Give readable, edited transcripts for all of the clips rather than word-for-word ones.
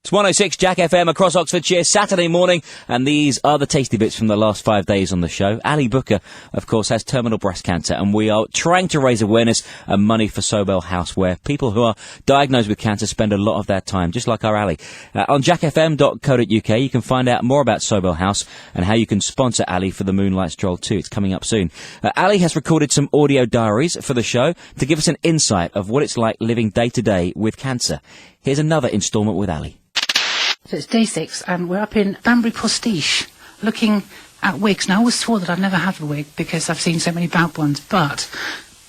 It's 106 Jack FM across Oxfordshire, Saturday morning, and these are the tasty bits from the last 5 days on the show. Ali Booker, of course, has terminal breast cancer, and we are trying to raise awareness and money for Sobell House, where people who are diagnosed with cancer spend a lot of their time, just like our Ali. On jackfm.co.uk, you can find out more about Sobell House and how you can sponsor Ali for the Moonlight Stroll too. It's coming up soon. Ali has recorded some audio diaries for the show to give us an insight of what it's like living day to day with cancer. Here's another instalment with Ali. So it's day 6, and we're up in Banbury Postiche, looking at wigs. Now, I always swore that I'd never had a wig because I've seen so many bad ones, but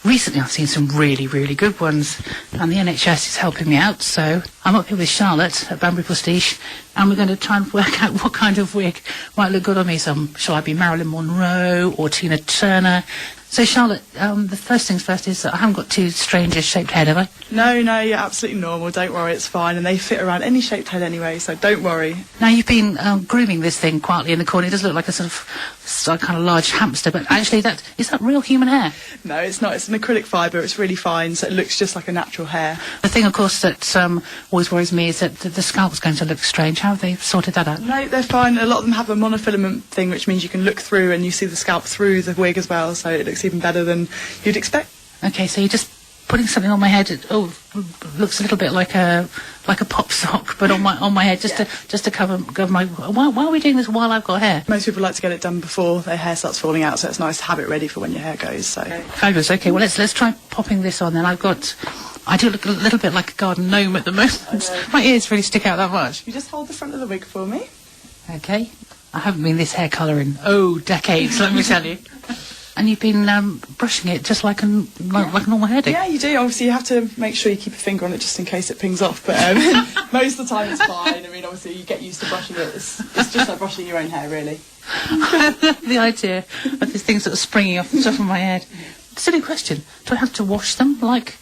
recently I've seen some really, really good ones, and the NHS is helping me out, so I'm up here with Charlotte at Banbury Postiche, and we're going to try and work out what kind of wig might look good on me. So shall I be Marilyn Monroe or Tina Turner? So, Charlotte, the first things first is that I haven't got too strange a shaped head, have I? No, you're absolutely normal. Don't worry, it's fine. And they fit around any shaped head anyway, so don't worry. Now, you've been grooming this thing quietly in the corner. It does look like a sort of kind of large hamster, but actually, is that real human hair? No, it's not. It's an acrylic fibre. It's really fine, so it looks just like a natural hair. The thing, of course, that always worries me is that the scalp's going to look strange. How have they sorted that out? No, they're fine. A lot of them have a monofilament thing, which means you can look through and you see the scalp through the wig as well, so it looks even better than you'd expect. Okay, so you're just putting something on my head. Looks a little bit like a pop sock, but on my head, just to cover my. Why are we doing this while I've got hair? Most people like to get it done before their hair starts falling out, so it's nice to have it ready for when your hair goes. So fabulous. Okay, well let's try popping this on then. I do look a little bit like a garden gnome at the moment. My ears really stick out that much. You just hold the front of the wig for me. Okay. I haven't been this hair colour in decades, let me tell you. And you've been brushing it just like a normal hair do. Yeah, you do. Obviously, you have to make sure you keep a finger on it just in case it pings off. But most of the time, it's fine. I mean, obviously, you get used to brushing it. It's just like brushing your own hair, really. The idea of this thing sort of springing off the top of my head. Silly question. Do I have to wash them?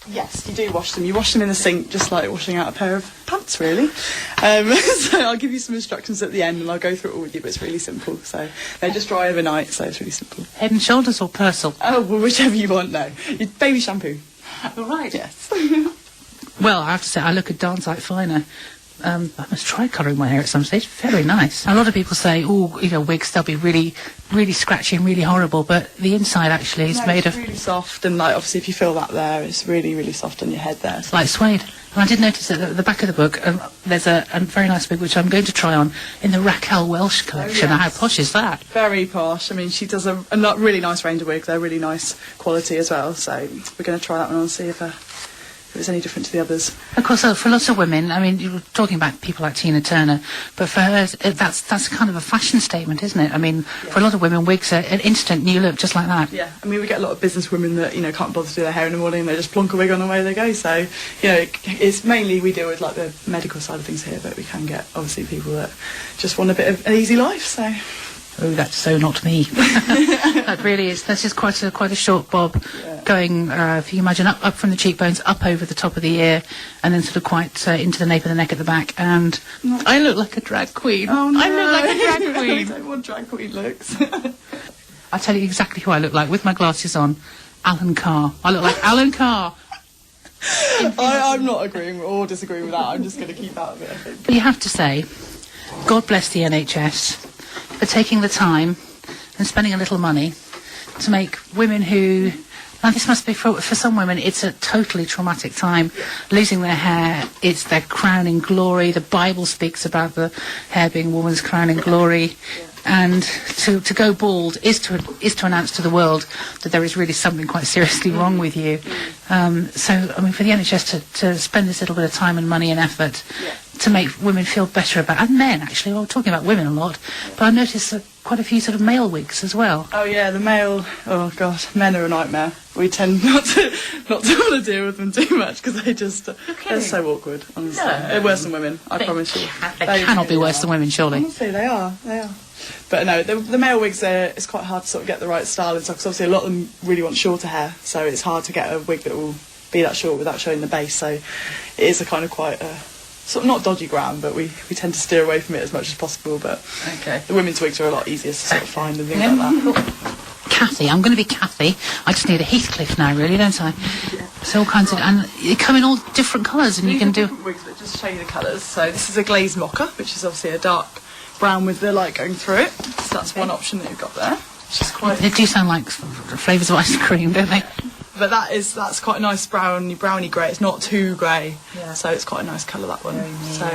Yes, you do wash them. You wash them in the sink, just like washing out a pair of pants, really. So I'll give you some instructions at the end, and I'll go through it all with you. But it's really simple. So they just dry overnight. So it's really simple. Head and Shoulders or Persil? Oh, well, whichever you want. No, baby shampoo. All right. Yes. Well, I have to say, I look a darn sight finer. I must try colouring my hair at some stage. Very nice. A lot of people say, wigs, they'll be really, really scratchy and really horrible, but the inside actually is made of... It's really soft, and obviously if you feel that there, it's really, really soft on your head there. It's like suede. And I did notice that at the back of the book, there's a very nice wig which I'm going to try on in the Raquel Welsh collection. How posh is that? Very posh. I mean, she does a really nice range of wigs. They're really nice quality as well, so we're going to try that one on and see if it's any different to the others. Of course, for lots of women, I mean, you were talking about people like Tina Turner, but for her, that's kind of a fashion statement, isn't it? I mean, for a lot of women, wigs are an instant new look, just like that. Yeah, I mean, we get a lot of business women that, can't bother to do their hair in the morning, they just plonk a wig on and away they go, so, it's mainly we deal with, the medical side of things here, but we can get, obviously, people that just want a bit of an easy life, so... Oh, that's so not me. That really is. That's just quite a short bob, going, if you imagine, up from the cheekbones, up over the top of the ear, and then sort of quite into the nape of the neck at the back. And I look like a drag queen. Oh, no. I look like a drag queen. I don't want drag queen looks. I'll tell you exactly who I look like with my glasses on. Alan Carr. I look like Alan Carr. I'm not agreeing or disagreeing with that. I'm just going to keep out of it, I think. But you have to say, God bless the NHS for taking the time and spending a little money to make women who... Now, this must be, for some women, it's a totally traumatic time. Losing their hair, it's their crowning glory. The Bible speaks about the hair being woman's crowning glory. And to go bald is to announce to the world that there is really something quite seriously wrong with you. So, I mean, for the NHS to spend this little bit of time and money and effort to make women feel better about, and men actually, we're talking about women a lot, but I've noticed quite a few sort of male wigs as well. Oh yeah, the male, oh god, men are a nightmare. We tend not to want to deal with them too much because they're so awkward, honestly. No. They're worse than women, I promise you. They cannot be worse than women, surely. Honestly, they are. But no, the male wigs, it's quite hard to sort of get the right style and stuff, because obviously a lot of them really want shorter hair, so it's hard to get a wig that will be that short without showing the base, so it is a kind of quite sort of not dodgy ground, but we tend to steer away from it as much as possible, but the women's wigs are a lot easier to sort of find and things like that. Kathy. I'm going to be Kathy. I just need a Heathcliff now, really, don't I? So all kinds of, and they come in all different colours, and you can do. Wigs that just show you the colours. So this is a glazed mocha, which is obviously a dark brown with the light going through it. So that's one option that you've got there. Which is quite. They do sound like flavours of ice cream, don't they? But that's quite a nice browny grey. It's not too grey, so it's quite a nice colour, that one. So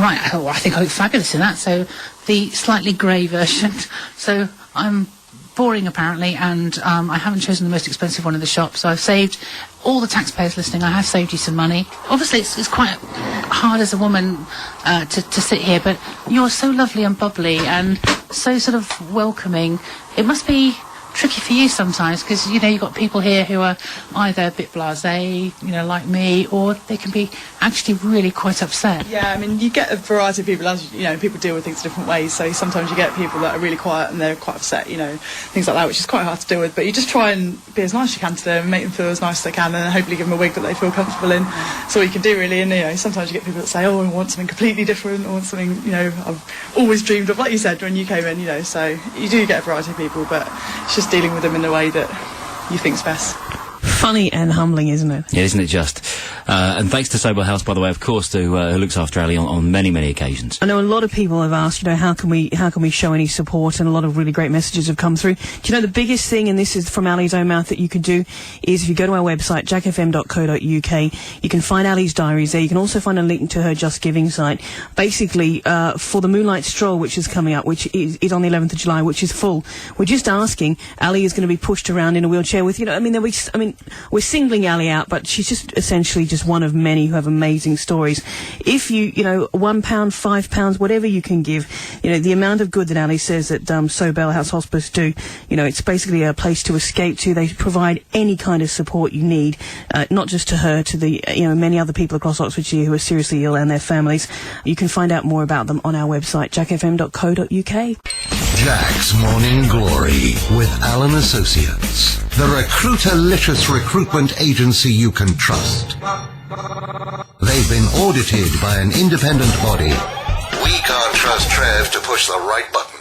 right, oh, I think I look fabulous in that. So the slightly grey version. So I'm boring apparently, and I haven't chosen the most expensive one in the shop. So I've saved all the taxpayers listening. I have saved you some money. Obviously, it's quite hard as a woman to sit here, but you're so lovely and bubbly and so sort of welcoming. It must be tricky for you sometimes, because you know you've got people here who are either a bit blasé, you know, like me, or they can be actually really quite upset. Yeah, I mean, you get a variety of people, as you know, people deal with things different ways. So sometimes you get people that are really quiet and they're quite upset, you know, things like that, which is quite hard to deal with. But you just try and be as nice as you can to them, make them feel as nice as they can, and hopefully give them a wig that they feel comfortable in. That's all you can do, really. And you know, sometimes you get people that say, "Oh, I want something completely different," or something, you know, I've always dreamed of, like you said when you came in, you know. So you do get a variety of people, but it's just dealing with them in the way that you think's best. Funny and humbling, isn't it? Yeah, isn't it just? And thanks to Sobell House, by the way, of course, who looks after Ali on many, many occasions. I know a lot of people have asked, you know, how can we show any support, and a lot of really great messages have come through. Do you know the biggest thing, and this is from Ali's own mouth, that you could do is if you go to our website, jackfm.co.uk, you can find Ali's diaries there. You can also find a link to her Just Giving site. Basically, for the Moonlight Stroll, which is coming up, which is on the 11th of July, which is full, we're just asking, Ali is going to be pushed around in a wheelchair with, you know, we're singling Ali out, but she's just essentially just one of many who have amazing stories. If you know, £1, £5, whatever you can give, you know, the amount of good that Ali says that Sobell House Hospice do, you know, it's basically a place to escape to. They provide any kind of support you need, not just to her, to the, you know, many other people across Oxfordshire who are seriously ill and their families. You can find out more about them on our website, jackfm.co.uk. Jack's Morning Glory with Allen Associates, the recruiter-licious recruitment agency you can trust. They've been audited by an independent body. We can't trust Trev to push the right button.